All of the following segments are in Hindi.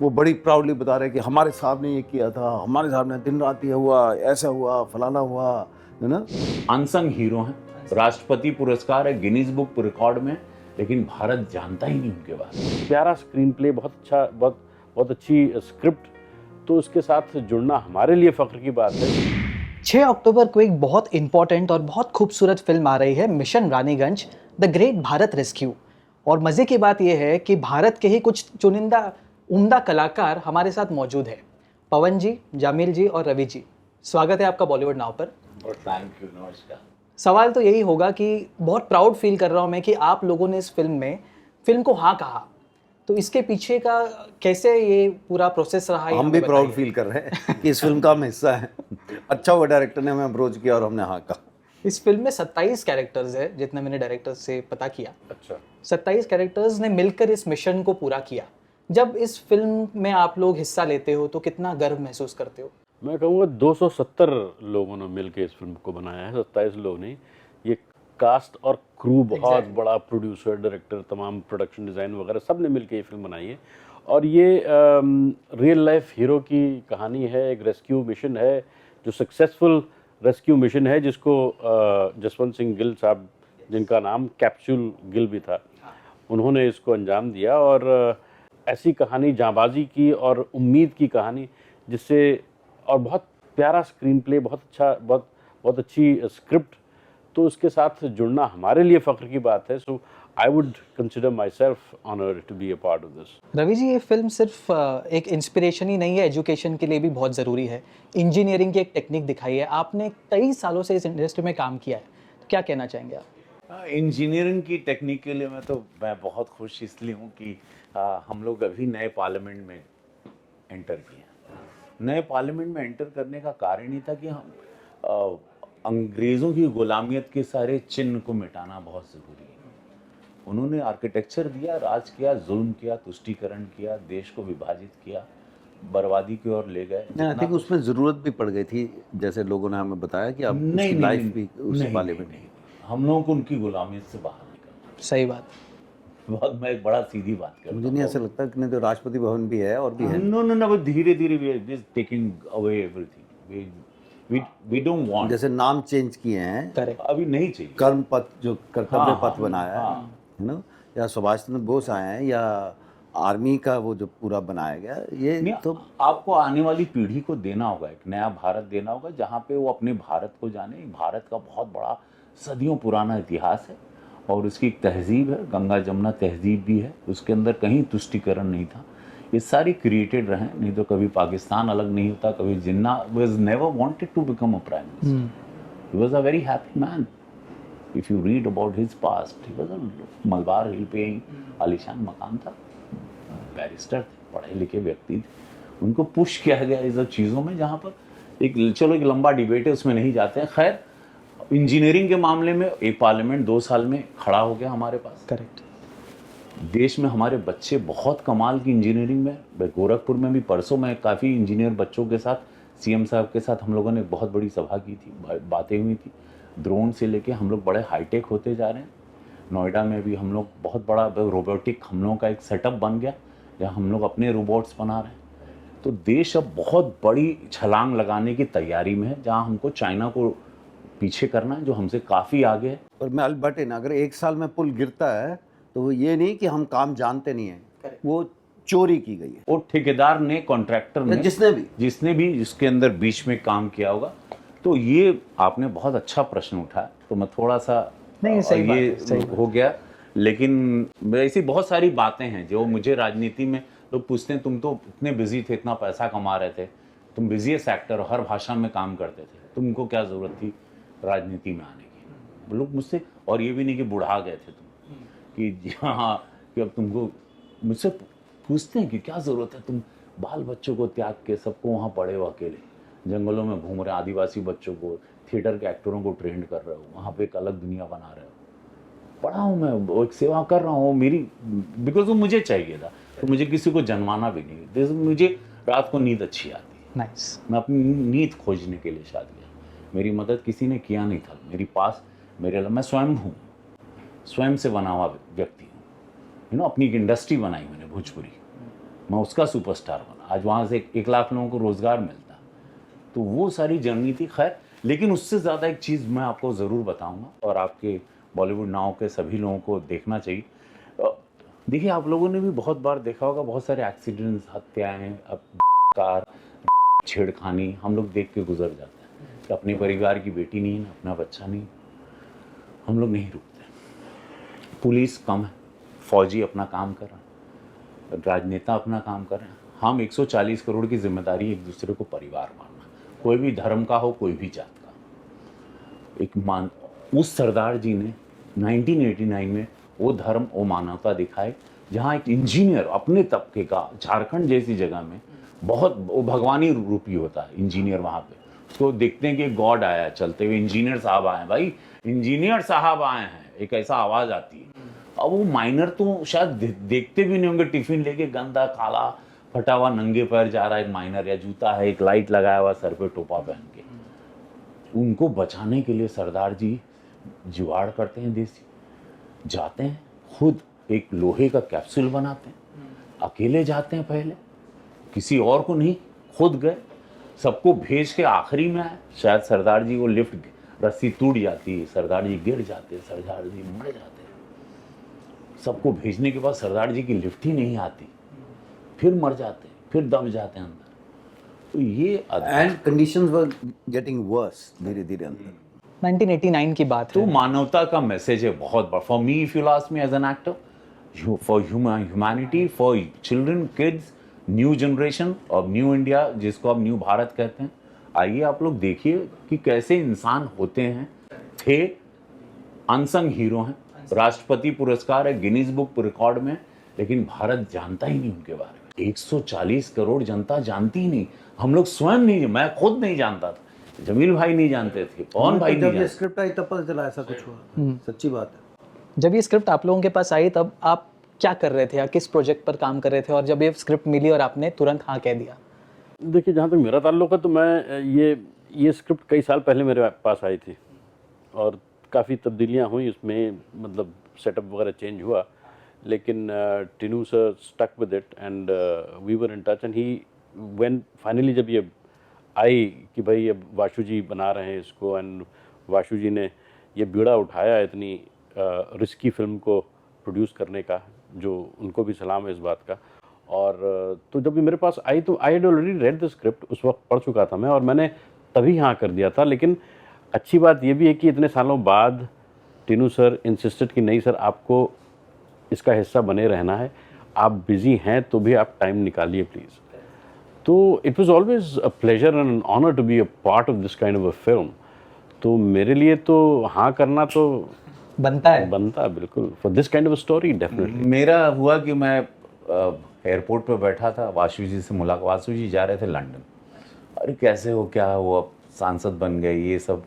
वो बड़ी प्राउडली बता रहे हैं कि हमारे साहब ने ये किया था, हमारे साहब ने दिन रात ये हुआ, ऐसा हुआ, फलाना हुआ, है ना। अनसंग हीरो हैं, राष्ट्रपति पुरस्कार है गिनीज बुक रिकॉर्ड में, लेकिन भारत जानता ही नहीं उनके बारे में। प्यारा स्क्रीन प्ले, बहुत अच्छा, बहुत अच्छी स्क्रिप्ट, तो उसके साथ जुड़ना हमारे लिए फ़ख्र की बात है। 6 अक्टूबर को एक बहुत इंपॉर्टेंट और बहुत खूबसूरत फिल्म आ रही है, mission Raniganj the great Bharat rescue. और मज़े की बात यह है कि भारत के ही कुछ चुनिंदा उम्दा कलाकार हमारे साथ मौजूद है। पवन जी, जामिल जी और रवि जी, स्वागत है आपका बॉलीवुड नाउ पर। और थैंक यू, नमस्कार। सवाल तो यही होगा कि बहुत प्राउड फील कर रहा हूँ मैं कि आप लोगों ने इस फिल्म को हाँ कहा, तो इसके पीछे का कैसे ये पूरा प्रोसेस रहा है? हम भी प्राउड फील कर रहे हैं कि इस फिल्म का हम हिस्सा है। अच्छा हुआ डायरेक्टर ने हमें अप्रोच किया और हमने हाँ कहा। इस फिल्म में 27 कैरेक्टर्स है, जितना मैंने डायरेक्टर से पता किया। अच्छा, 27 कैरेक्टर्स ने मिलकर इस मिशन को पूरा किया। जब इस फिल्म में आप लोग हिस्सा लेते हो तो कितना गर्व महसूस करते हो? मैं कहूँगा 270 लोगों ने मिल के इस फिल्म को बनाया है, 27 लोग नहीं। ये कास्ट और क्रू बहुत बड़ा, प्रोड्यूसर, डायरेक्टर, तमाम प्रोडक्शन डिज़ाइन वगैरह सब ने मिल के ये फिल्म बनाई है। और ये रियल लाइफ हीरो की कहानी है, एक रेस्क्यू मिशन है, जो सक्सेसफुल रेस्क्यू मिशन है, जिसको जसवंत सिंह गिल साहब, जिनका नाम कैप्सूल गिल भी था, उन्होंने इसको अंजाम दिया। और ऐसी कहानी, जांबाजी की और उम्मीद की कहानी, जिससे, और बहुत प्यारा स्क्रीन प्ले, बहुत अच्छा, बहुत अच्छी स्क्रिप्ट, तो उसके साथ जुड़ना हमारे लिए फ़ख्र की बात है। So I would consider myself honoured to be a part of this. Ravi ji, ये फिल्म सिर्फ एक इंस्पिरेशन ही नहीं है, एजुकेशन के लिए भी बहुत ज़रूरी है। इंजीनियरिंग की एक टेक्निक दिखाई है, आपने कई सालों से इस इंडस्ट्री में काम किया है, तो क्या कहना चाहेंगे आप? इंजीनियरिंग की टेक्निक के लिए मैं बहुत खुश इसलिए हूँ कि हम लोग अभी नए पार्लियामेंट में एंटर किए। नए पार्लियामेंट में एंटर करने का कारण ही था कि हम अंग्रेज़ों की गुलामियत के सारे चिन्ह को मिटाना बहुत ज़रूरी है। उन्होंने आर्किटेक्चर दिया, राज किया, जुल्म किया, तुष्टीकरण किया, देश को विभाजित किया, बर्बादी की ओर ले गए। आई थिंक उसमें ज़रूरत भी पड़ गई थी, जैसे लोगों ने हमें बताया कि अब उसकी लाइफ भी उस पार्लियामेंट में। हम लोगों को उनकी गुलामियत से बाहर निकलना। सही बात। बहुत, मैं एक बड़ा सीधी बात कर रहा हूँ। मुझे नहीं ऐसा लगता कि नहीं तो राष्ट्रपति भवन भी है और भी है। नो, वो धीरे धीरे we are just taking away everything. We don't want, जैसे नाम चेंज किए हैं, करेक्ट। अभी नहीं चाहिए। कर्म पथ जो कर्तव्य पथ हाँ, बनाया हाँ। है ना, या सुभाष चंद्र बोस आए हैं, या आर्मी का वो जो पूरा बनाया गया, ये नहीं, तो आपको आने वाली पीढ़ी को देना होगा, एक नया भारत देना होगा, जहाँ पे वो अपने भारत को जाने। भारत का बहुत बड़ा सदियों पुराना इतिहास है और उसकी एक तहजीब है, गंगा जमुना तहजीब भी है, उसके अंदर कहीं तुष्टीकरण नहीं था। ये सारी क्रिएटेड रहे, नहीं तो कभी पाकिस्तान अलग नहीं होता, कभी Jinnah was never wanted to become a prime minister. He was a very happy man. If you read about his past, he was a Malabar Hill पे आलीशान मकान था, बैरिस्टर थे, पढ़े लिखे व्यक्ति थे। उनको पुश किया गया इस सब चीज़ों में, जहाँ पर एक लंबा डिबेट है, उसमें नहीं जाते हैं। खैर, इंजीनियरिंग के मामले में एक पार्लियामेंट 2 साल में खड़ा हो गया हमारे पास। करेक्ट। देश में हमारे बच्चे बहुत कमाल की इंजीनियरिंग में, गोरखपुर में भी परसों मैं काफ़ी इंजीनियर बच्चों के साथ, सीएम साहब के साथ हम लोगों ने बहुत बड़ी सभा की थी, बातें हुई थी। ड्रोन से लेके हम लोग बड़े हाईटेक होते जा रहे हैं। नोएडा में भी हम लोग बहुत बड़ा रोबोटिक हम लोगों का एक सेटअप बन गया, जहाँ हम लोग अपने रोबोट्स बना रहे हैं। तो देश अब बहुत बड़ी छलांग लगाने की तैयारी में है, जहाँ हमको चाइना को पीछे करना है, जो हमसे काफ़ी आगे है। और मैं बट इन अगर 1 साल में पुल गिरता है तो वो ये नहीं कि हम काम जानते नहीं हैं, वो चोरी की गई है। और ठेकेदार ने, कॉन्ट्रैक्टर ने, जिसने भी इसके अंदर बीच में काम किया होगा। तो ये आपने बहुत अच्छा प्रश्न उठाया, तो मैं थोड़ा सा नहीं, सही बात है, ये सही बात। हो गया। लेकिन ऐसी बहुत सारी बातें हैं जो मुझे राजनीति में लोग पूछते हैं, तुम तो इतने बिजी थे, इतना पैसा कमा रहे थे, तुम बिजीएस्ट एक्टर, हर भाषा में काम करते थे, तुमको क्या ज़रूरत थी राजनीति में आने की? लोग मुझसे, और ये भी नहीं कि बुढ़ा गए थे तुम, कि हाँ, कि अब तुमको, मुझसे पूछते हैं कि क्या ज़रूरत है, तुम बाल बच्चों को त्याग के सबको वहाँ पड़े हो, अकेले जंगलों में घूम रहे, आदिवासी बच्चों को, थिएटर के एक्टरों को ट्रेंड कर रहे हो, वहाँ पे एक अलग दुनिया बना रहे हो। पढ़ा हूँ मैं, वो एक सेवा कर रहा हूँ मेरी, बिकॉज वो मुझे चाहिए था, तो मुझे किसी को जनवाना भी नहीं। मुझे रात को नींद अच्छी आती है, नाइस। मैं अपनी नींद खोजने के लिए शायद गया। मेरी मदद किसी ने किया नहीं था, मेरी पास मैं स्वयं हूँ, स्वयं से बना हुआ व्यक्ति हूँ। अपनी एक इंडस्ट्री बनाई मैंने, भोजपुरी, मैं उसका सुपरस्टार बना, आज वहाँ से 1 लाख लोगों को रोज़गार मिलता। तो वो सारी जर्नी थी। खैर, लेकिन उससे ज़्यादा एक चीज़ मैं आपको ज़रूर बताऊंगा और आपके बॉलीवुड नाउ के सभी लोगों को देखना चाहिए। देखिए, आप लोगों ने भी बहुत बार देखा होगा, बहुत सारे एक्सीडेंट्स, हत्याएं, अब कार, छेड़खानी हम लोग देख के गुजर जाते हैं कि अपने परिवार की बेटी नहीं है, अपना बच्चा नहीं। हम लोग नहीं रुकते। पुलिस कम है, फौजी अपना काम कर रहा है, राजनेता अपना काम कर रहे हैं। हम 140 करोड़ की जिम्मेदारी एक दूसरे को परिवार मानना, कोई भी धर्म का हो, कोई भी जात का। एक मान उस सरदार जी ने 1989 में वो धर्म, वो मानवता दिखाए, जहाँ एक इंजीनियर अपने तबके का, झारखंड जैसी जगह में बहुत, वो भगवानी रूपी होता है इंजीनियर, वहाँ पे उसको देखते हैं कि गॉड आया चलते हुए, इंजीनियर साहब आए हैं, भाई इंजीनियर साहब आए हैं, एक ऐसा आवाज़ आती है। अब वो माइनर तो शायद देखते भी नहीं होंगे, टिफिन लेके गंदा काला फटा हुआ नंगे पैर जा रहा है एक माइनर, या जूता है, एक लाइट लगाया हुआ सर पे, टोपा पहन के। उनको बचाने के लिए सरदार जी जुगाड़ करते हैं, देसी जाते हैं, खुद एक लोहे का कैप्सूल बनाते हैं, अकेले जाते हैं, पहले किसी और को नहीं, खुद गए, सबको भेज के आखिरी में आए। शायद सरदार जी को लिफ्ट, रस्सी टूट जाती है, सरदार जी गिर जाते, सरदार जी मर जाते। सबको भेजने के बाद सरदार जी की लिफ्ट ही नहीं आती, फिर मर जाते, फिर दब जाते हैं अंदर। तो ये and conditions were getting worse धीरे धीरे अंदर। 1989 की बात तो है। मानवता का मैसेज है बहुत बड़ा। For me, if you ask me as an actor, for humanity, for children, kids, new generation और न्यू इंडिया, जिसको आप न्यू भारत कहते हैं, आइए आप लोग देखिए कि कैसे इंसान होते हैं, थे, अनसंग हीरो हैं, राष्ट्रपति पुरस्कार है गिनीज बुक रिकॉर्ड में, लेकिन भारत जानता ही नहीं उनके बारे में। 140 करोड़ जनता जानती ही नहीं, हम लोग स्वयं नहीं, मैं खुद नहीं जानता था, जमील भाई नहीं जानते थे, पवन भाई नहीं जब ये जानते। स्क्रिप्ट आई तब पता चला ऐसा कुछ हुआ, सच्ची बात है। जब ये स्क्रिप्ट आप लोगों के पास आई तब आप क्या कर रहे थे या किस प्रोजेक्ट पर काम कर रहे थे, और जब ये स्क्रिप्ट मिली और आपने तुरंत हाँ कह दिया? देखिए, जहाँ तक मेरा ताल्लुक है तो मैं ये स्क्रिप्ट कई साल पहले मेरे पास आई थी और काफ़ी तब्दीलियाँ हुई उसमें, मतलब सेटअप वगैरह चेंज हुआ, लेकिन Tinu sir stuck with it and we were in touch and he when finally जब ये आई कि भाई अब वाशु जी बना रहे हैं इसको, एंड वाशु जी ने ये बीड़ा उठाया इतनी रिस्की फिल्म को प्रोड्यूस करने का, जो उनको भी सलाम है इस बात का। और तो जब ये मेरे पास आई तो I had already read the script, उस वक्त पढ़ चुका था मैं और मैंने तभी हाँ कर दिया था। लेकिन अच्छी बात ये भी है कि इतने सालों बाद टिनू सर इंसिस्टेड कि नहीं सर, आपको इसका हिस्सा बने रहना है, आप बिज़ी हैं तो भी आप टाइम निकालिए प्लीज़। तो it was always a pleasure and an honour to be a part of this kind of a film. तो मेरे लिए तो हाँ करना तो बनता है। बिल्कुल, for this kind of story definitely. मेरा हुआ कि मैं एयरपोर्ट पे बैठा था, वाशु जी से मुलाकात, वाशु जी जा रहे थे लंदन। अरे कैसे हो, क्या वो अब सांसद बन गए, ये सब,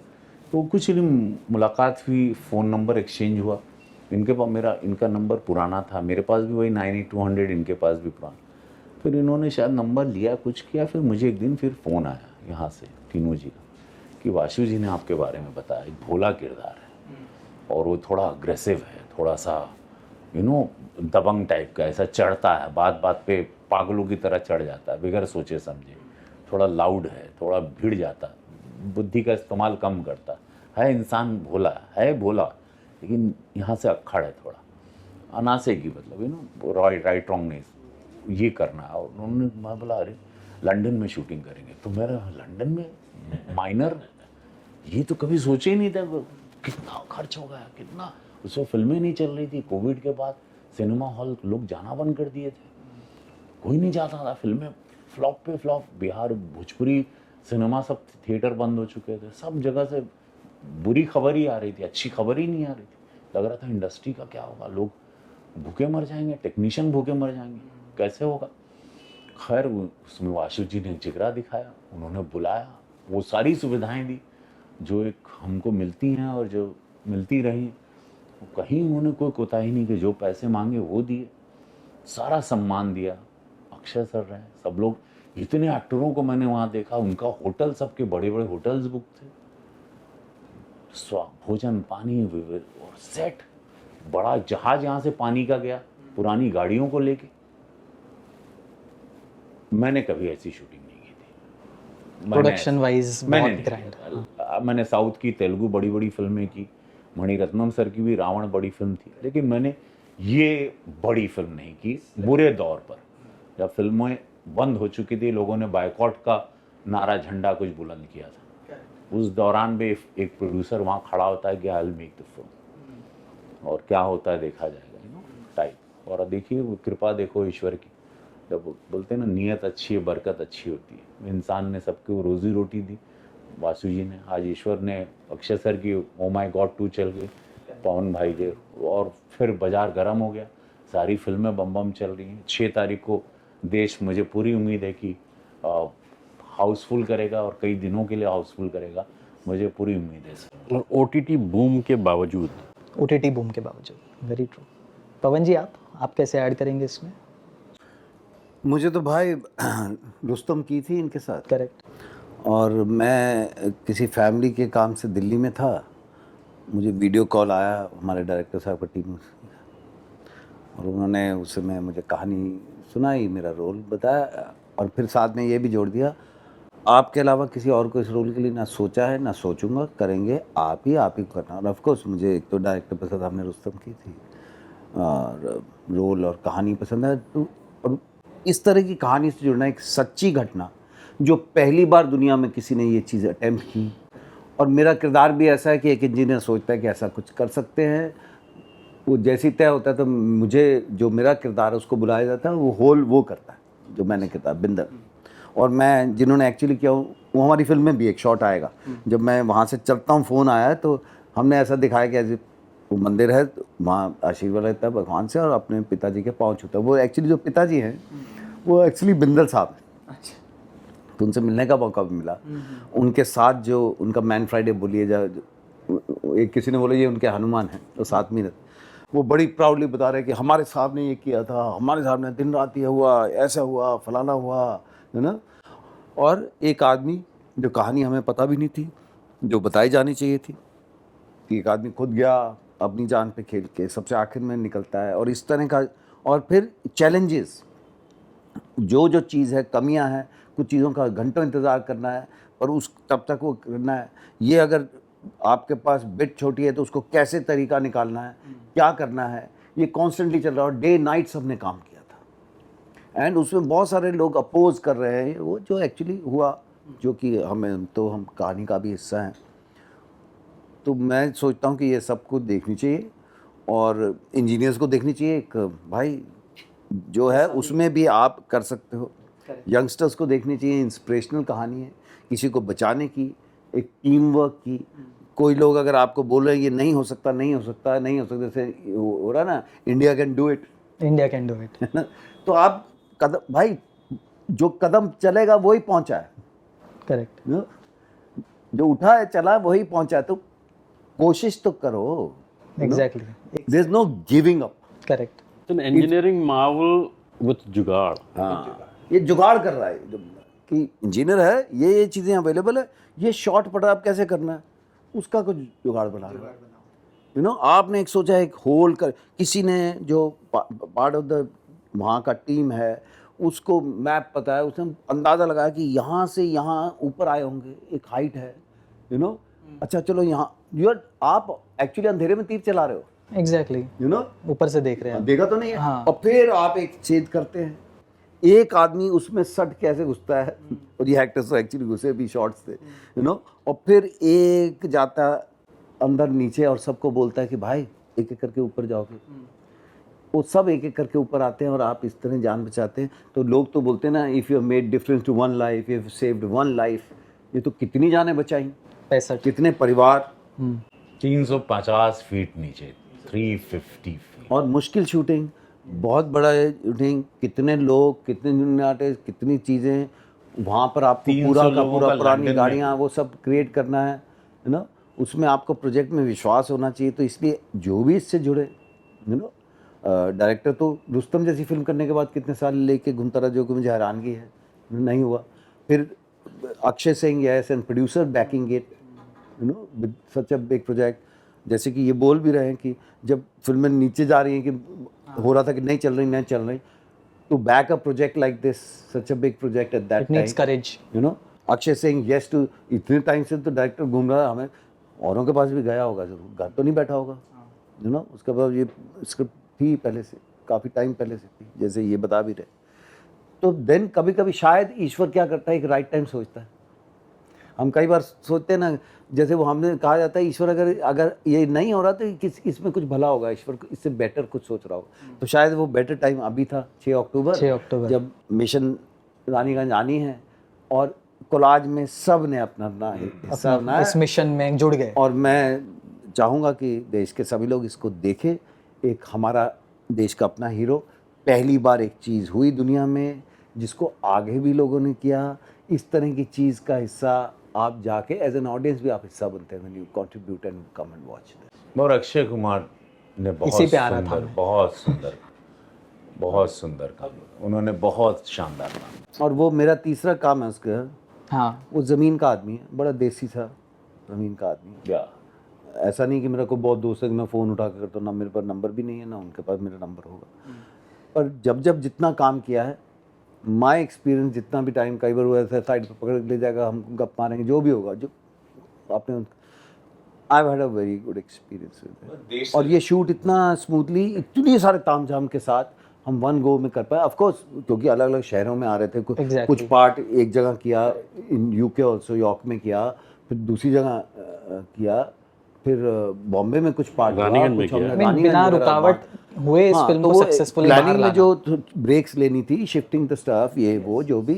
तो कुछ नहीं, मुलाकात हुई, फ़ोन नंबर एक्सचेंज हुआ। इनके पास मेरा, इनका नंबर पुराना था, मेरे पास भी वही 9200, इनके पास भी पुराना। फिर इन्होंने शायद नंबर लिया, कुछ किया, फिर मुझे एक दिन फिर फ़ोन आया यहाँ से टीनू जी का कि वाशु जी ने आपके बारे में बताया, एक भोला किरदार है और वो थोड़ा अग्रेसिव है, थोड़ा सा दबंग टाइप का, ऐसा चढ़ता है, बात बात पे पागलों की तरह चढ़ जाता है बगैर सोचे समझे, थोड़ा लाउड है, थोड़ा भिड़ जाता, बुद्धि का इस्तेमाल कम करता है, इंसान भोला है, भोला, लेकिन यहाँ से अक्खड़ है थोड़ा, अनासे की, मतलब राइट रॉन्गनेस ये करना। और उन्होंने, मैं बोला अरे लंदन में शूटिंग करेंगे, तो मेरा लंदन में माइनर, ये तो कभी सोचे ही नहीं था, कितना खर्च हो गया, कितना, उसमें फिल्में नहीं चल रही थी, कोविड के बाद सिनेमा हॉल लोग जाना बंद कर दिए थे, कोई नहीं जाता था, फिल्में फ्लॉप पे फ्लॉप, बिहार भोजपुरी सिनेमा सब थिएटर बंद हो चुके थे, सब जगह से बुरी खबर ही आ रही थी, अच्छी खबर ही नहीं आ रही थी। लग रहा था इंडस्ट्री का क्या होगा, लोग भूखे मर जाएंगे, टेक्नीशियन भूखे मर जाएंगे, कैसे होगा। खैर उसमें वाशु जी ने जिगरा दिखाया, उन्होंने बुलाया, वो सारी सुविधाएं दी जो एक हमको मिलती हैं और जो मिलती रही, कहीं उन्होंने कोई कोताही नहीं की, जो पैसे मांगे वो दिए, सारा सम्मान दिया। अक्षय सर रहे, सब लोग, इतने एक्टरों को मैंने वहाँ देखा, उनका होटल, सबके बड़े बड़े होटल्स बुक थे, भोजन पानी और सेट, बड़ा जहाज यहाँ से पानी का गया, पुरानी गाड़ियों को लेके, मैंने कभी ऐसी शूटिंग नहीं की थी। प्रोडक्शन वाइज मैंने बहुत ग्रैंड। मैंने साउथ की तेलुगु बड़ी बड़ी फिल्में की, मणिरत्नम सर की भी रावण बड़ी फिल्म थी, लेकिन मैंने ये बड़ी फिल्म नहीं की। बुरे दौर पर जब फिल्में बंद हो चुकी थी, लोगों ने बायकॉट का नारा झंडा कुछ बुलंद किया था, उस दौरान भी एक प्रोड्यूसर वहाँ खड़ा होता है कि I will make the film, और क्या होता है देखा जाएगा, टाइप। और देखिए वो कृपा देखो ईश्वर की, जब बोलते हैं ना नीयत अच्छी है बरकत अच्छी होती है। इंसान ने सबको रोजी रोटी दी, वासु जी ने, आज ईश्वर ने अक्षय सर की ओ माय गॉड 2 चल गई, पवन भाई जी, और फिर बाजार गर्म हो गया, सारी फिल्में बम बम चल रही हैं। 6 तारीख को देश, मुझे पूरी उम्मीद है कि हाउसफुल करेगा और कई दिनों के लिए हाउसफुल करेगा, मुझे पूरी उम्मीद है सर। और ओटीटी बूम के बावजूद, ओटीटी बूम के बावजूद, वेरी ट्रू। पवन जी, आप कैसे ऐड करेंगे इसमें? मुझे तो भाई रुस्तम की थी इनके साथ, करेक्ट। और मैं किसी फैमिली के काम से दिल्ली में था, मुझे वीडियो कॉल आया हमारे डायरेक्टर साहब का टीम से, और उन्होंने उस समय मुझे कहानी सुनाई, मेरा रोल बताया, और फिर साथ में ये भी जोड़ दिया, आपके अलावा किसी और को इस रोल के लिए ना सोचा है ना सोचूंगा, करेंगे आप ही करना। और ऑफ कोर्स मुझे एक तो डायरेक्टर पसंद, हमने रुस्तम की थी, और रोल और कहानी पसंद है। तो और इस तरह की कहानी से जुड़ना, एक सच्ची घटना जो पहली बार दुनिया में किसी ने ये चीज़ अटेम्प्ट की, और मेरा किरदार भी ऐसा है कि एक इंजीनियर सोचता है कि ऐसा कुछ कर सकते हैं, वो जैसी तय होता है, तो मुझे जो मेरा किरदार है उसको बुलाया जाता है, वो होल वो करता है जो मैंने किया बिंदर। और मैं जिन्होंने एक्चुअली किया वो हमारी फिल्म में भी एक शॉट आएगा, जब मैं वहाँ से चलता हूँ, फ़ोन आया है, तो हमने ऐसा दिखाया कि ऐसे वो मंदिर है, वहाँ आशीर्वाद लेता है भगवान से और अपने पिताजी के पाँव छूता है। वो एक्चुअली जो पिताजी हैं वो एक्चुअली बिंदल साहब हैं। अच्छा। तो उनसे मिलने का मौका भी मिला। उनके साथ जो उनका मैन फ्राइडे बोलिए एक किसी ने बोला ये उनके हनुमान हैं, तो साथ में वो बड़ी प्राउडली बता रहे कि हमारे साहब ने ये किया था, हमारे साहब ने दिन रात ये हुआ, ऐसा हुआ, फलाना हुआ, है ना। और एक आदमी जो कहानी हमें पता भी नहीं थी, जो बताई जानी चाहिए थी, कि एक आदमी खुद गया अपनी जान पे खेल के, सबसे आखिर में निकलता है, और इस तरह का। और फिर चैलेंजेस, जो चीज़ है, कमियां हैं, कुछ चीज़ों का घंटों इंतज़ार करना है, पर उस तब तक वो करना है। ये अगर आपके पास बिट छोटी है तो उसको कैसे तरीका निकालना है, क्या करना है, ये कॉन्स्टेंटली चल रहा है। और डे नाइट सबने काम किया था, एंड उसमें बहुत सारे लोग अपोज कर रहे हैं, वो जो एक्चुअली हुआ, जो कि हम कहानी का भी हिस्सा हैं। तो मैं सोचता हूँ कि ये सबको देखनी चाहिए, और इंजीनियर्स को देखनी चाहिए। एक भाई जो है उसमें भी आप कर सकते हो, यंगस्टर्स को देखनी चाहिए, इंस्पिरेशनल कहानी है, किसी को बचाने की, एक टीम वर्क की। कोई लोग अगर आपको बोल रहे हैं ये नहीं हो सकता, नहीं हो सकता, नहीं हो सकता, जैसे हो रहा ना, India can do it, India can do it, है ना। तो आप कदम, भाई जो कदम चलेगा वही पहुंचा है, करेक्ट। जो उठा है चला वही पहुंचा है, तो कोशिश तो करो। Exactly, there is no giving up. Correct. an engineering marvel with जुगाड़। हाँ, ये जुगाड़ कर रहा है कि इंजीनियर है, ये चीज़ें अवेलेबल है, ये शॉर्ट पड़ा, आप कैसे करना है, उसका कुछ जुगाड़ बना रहा है। आपने एक सोचा, एक होल कर, किसी ने जो पार्ट ऑफ द वहाँ का टीम है उसको मैप पता है, उसने अंदाज़ा लगाया कि यहाँ से यहाँ ऊपर आए होंगे, एक हाइट है, अच्छा चलो यहाँ, आप एक्चुअली अंधेरे में तीर चला रहे हो, एग्जैक्टली, ऊपर से देख रहे हैं, देखा तो नहीं है। हाँ। और फिर आप एक छेद करते हैं, एक आदमी उसमें सट कैसे घुसता है, और ये एक्टर्स तो एक्चुअली घुसे भी शॉट्स थे, और फिर एक जाता अंदर नीचे और सबको बोलता है कि भाई एक एक करके ऊपर जाओगे, वो सब एक एक करके ऊपर आते हैं, और आप इस तरह जान बचाते हैं। तो लोग तो बोलते हैं ना, if you have made difference to one life, you have saved one life, ये तो कितनी जानें बचाई, 65, कितने परिवार। 350 फीट नीचे, 350 फीट, और मुश्किल शूटिंग, बहुत बड़ा शूटिंग, कितने लोग, कितने आर्टिस्ट, कितनी चीज़ें वहाँ पर आपको 300 पूरा का लोगों पूरा का पुरानी लंदन में। गाड़ियाँ वो सब क्रिएट करना है ना। उसमें आपको प्रोजेक्ट में विश्वास होना चाहिए। तो इसलिए जो भी इससे जुड़े, डायरेक्टर तो रुस्तम जैसी फिल्म करने के बाद कितने साल लेके घूमता रहा, जो कि मुझे हैरानगी है, नहीं हुआ। फिर Akshay Singh yes and producer banking it, with such a big project. जैसे कि ये बोल भी रहे हैं कि जब फिल्में नीचे जा रही हैं, कि हो रहा था कि नहीं चल रही, to back a project like this, such a big project at that It needs time. courage. You know, Akshay saying yes to, इतने टाइम से तो डायरेक्टर घूम रहा है, हमें औरों के पास भी गया होगा जरूर, घर तो नहीं बैठा होगा, you know, उसके बाद ये स्क्रिप्ट थी पहले से, काफ़ी टाइम पहले से थी, जैसे ये बता भी रहे. तो देन कभी कभी शायद ईश्वर क्या करता है, एक राइट टाइम सोचता है. हम कई बार सोचते हैं ना, जैसे वो हमने कहा जाता है ईश्वर अगर ये नहीं हो रहा तो इसमें कुछ भला होगा, ईश्वर इससे बेटर कुछ सोच रहा होगा. तो शायद वो बेटर टाइम अभी था 6 अक्टूबर, 6 अक्टूबर जब मिशन रानीगंज आनी है और कोलाज में सब ने अपना अपना हिस्सा बनाया इस मिशन में जुड़ गए. और मैं चाहूँगा कि देश के सभी लोग इसको देखें. एक हमारा देश का अपना हीरो, पहली बार एक चीज़ हुई दुनिया में जिसको आगे भी लोगों ने किया. इस तरह की चीज़ का हिस्सा आप जाके एज एन ऑडियंस भी आप हिस्सा बनते हैं when you contribute and come and watch this. और अक्षय कुमार ने इसी पे आ रहा था. बहुत सुंदर काम, उन्होंने बहुत शानदार काम. और वो मेरा तीसरा काम है उसका. हाँ, वो ज़मीन का आदमी है, बड़ा देसी था ज़मीन का आदमी. या ऐसा नहीं कि मेरा कोई बहुत दोस्त है कि मैं फ़ोन उठा कर करता हूँ, ना मेरे पास नंबर भी नहीं है, ना उनके पास मेरा नंबर होगा. पर जब जितना काम किया है, माई एक्सपीरियंस, जितना भी टाइम, कई बार वो ऐसा साइड पर पकड़ के ले जाएगा, हम गप मारेंगे, जो भी होगा, जो आपने, I had a very good experience. और ये शूट इतना स्मूथली, इतनी सारे तामझाम के साथ हम वन गो में कर पाए. ऑफ कोर्स क्योंकि अलग अलग शहरों में आ रहे थे, Exactly. कुछ पार्ट एक जगह किया, इन यूके ऑल्सो, यॉर्क में किया, फिर दूसरी जगह किया, फिर बॉम्बे में कुछ पार्ट, रानीगंज में किया. बिना रुकावट हुए इस फिल्म को सक्सेसफुली बाहर प्लानिंग में लाना. जो ब्रेक्स लेनी थी, शिफ्टिंग द स्टाफ, ये वो जो भी,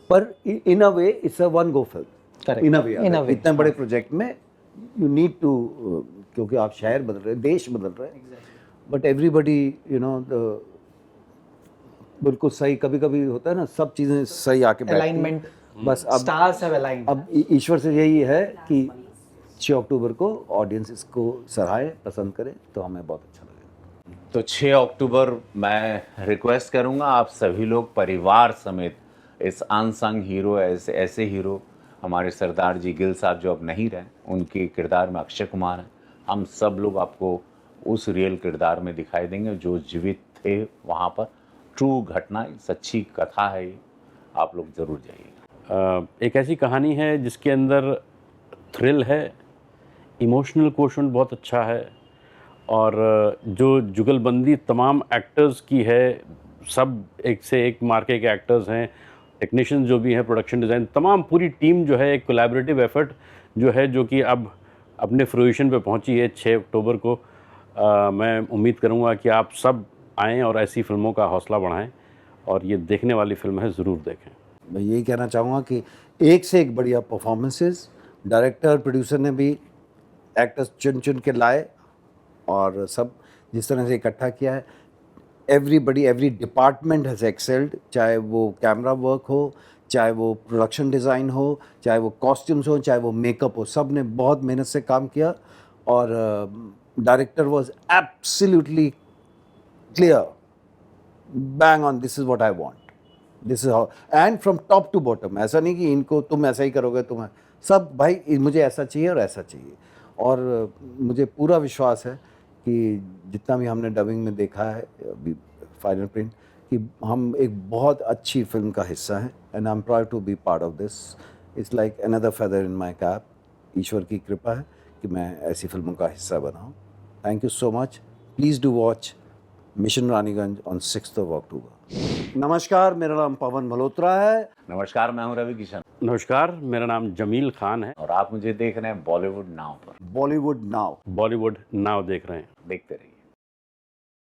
पर in a way it's a one go film. Correct. In a way In a way. इतने बड़े प्रोजेक्ट में यू नीड टू, क्योंकि आप शहर बदल रहे, देश बदल रहे, बट एवरीबडी यू नो बिल्कुल सही. कभी कभी होता है ना, सब चीज़ें सही आके बैठती हैं. Alignment. बस अब Stars have aligned. अब ईश्वर से यही है कि 6 अक्टूबर को ऑडियंस इसको सराहे, पसंद करे, तो हमें बहुत अच्छा लगेगा. तो 6 अक्टूबर मैं रिक्वेस्ट करूंगा आप सभी लोग परिवार समेत इस अनसंग हीरो, ऐसे हीरो हमारे सरदार जी गिल साहब जो अब नहीं रहे, उनके किरदार में अक्षय कुमार हैं. हम सब लोग आपको उस रियल किरदार में दिखाई देंगे जो जीवित थे वहाँ पर. ट्रू घटना, सच्ची कथा है ये, आप लोग ज़रूर जाइए. एक ऐसी कहानी है जिसके अंदर थ्रिल है, इमोशनल क्वोशंट बहुत अच्छा है, और जो जुगलबंदी तमाम एक्टर्स की है, सब एक से एक मार्के के एक्टर्स हैं, टेक्नीशियंस जो भी हैं, प्रोडक्शन डिज़ाइन, तमाम पूरी टीम जो है, एक कोलैबोरेटिव एफर्ट जो है, जो कि अब अपने फ्रूइशन पे पहुंची है 6 अक्टूबर को. मैं उम्मीद करूंगा कि आप सब आएँ और ऐसी फिल्मों का हौसला बढ़ाएं, और ये देखने वाली फिल्म है, ज़रूर देखें. मैं यही कहना चाहूँगा कि एक से एक बढ़िया परफॉर्मेंसेस, डायरेक्टर प्रोड्यूसर ने भी एक्टर्स चुन के लाए और सब जिस तरह से इकट्ठा किया है. Everybody, every department has excelled, चाहे वो कैमरा वर्क हो, चाहे वो प्रोडक्शन डिज़ाइन हो, चाहे वो कॉस्ट्यूम्स हो, चाहे वो मेकअप हो, सब ने बहुत मेहनत से काम किया. और director was absolutely clear, bang on, this is what I want, this is how, and from top to bottom. ऐसा नहीं कि इनको तुम ऐसा ही करोगे, तुम सब, भाई मुझे ऐसा चाहिए और ऐसा चाहिए. और मुझे पूरा विश्वास है कि जितना भी हमने डबिंग में देखा है, अभी फाइनल प्रिंट, कि हम एक बहुत अच्छी फिल्म का हिस्सा हैं. And I am proud to be part of this. It's like another feather in my cap. ईश्वर की कृपा है कि मैं ऐसी फिल्मों का हिस्सा बना हूँ. Thank you so much. Please do watch mission Raniganj on 6 अक्टूबर. नमस्कार, मेरा नाम पवन मल्होत्रा है. नमस्कार, मैं हूं रवि किशन. नमस्कार, मेरा नाम जमील खान है, और आप मुझे देख रहे हैं बॉलीवुड नाउ पर. बॉलीवुड नाउ. बॉलीवुड नाउ देख रहे हैं. देखते रहिए.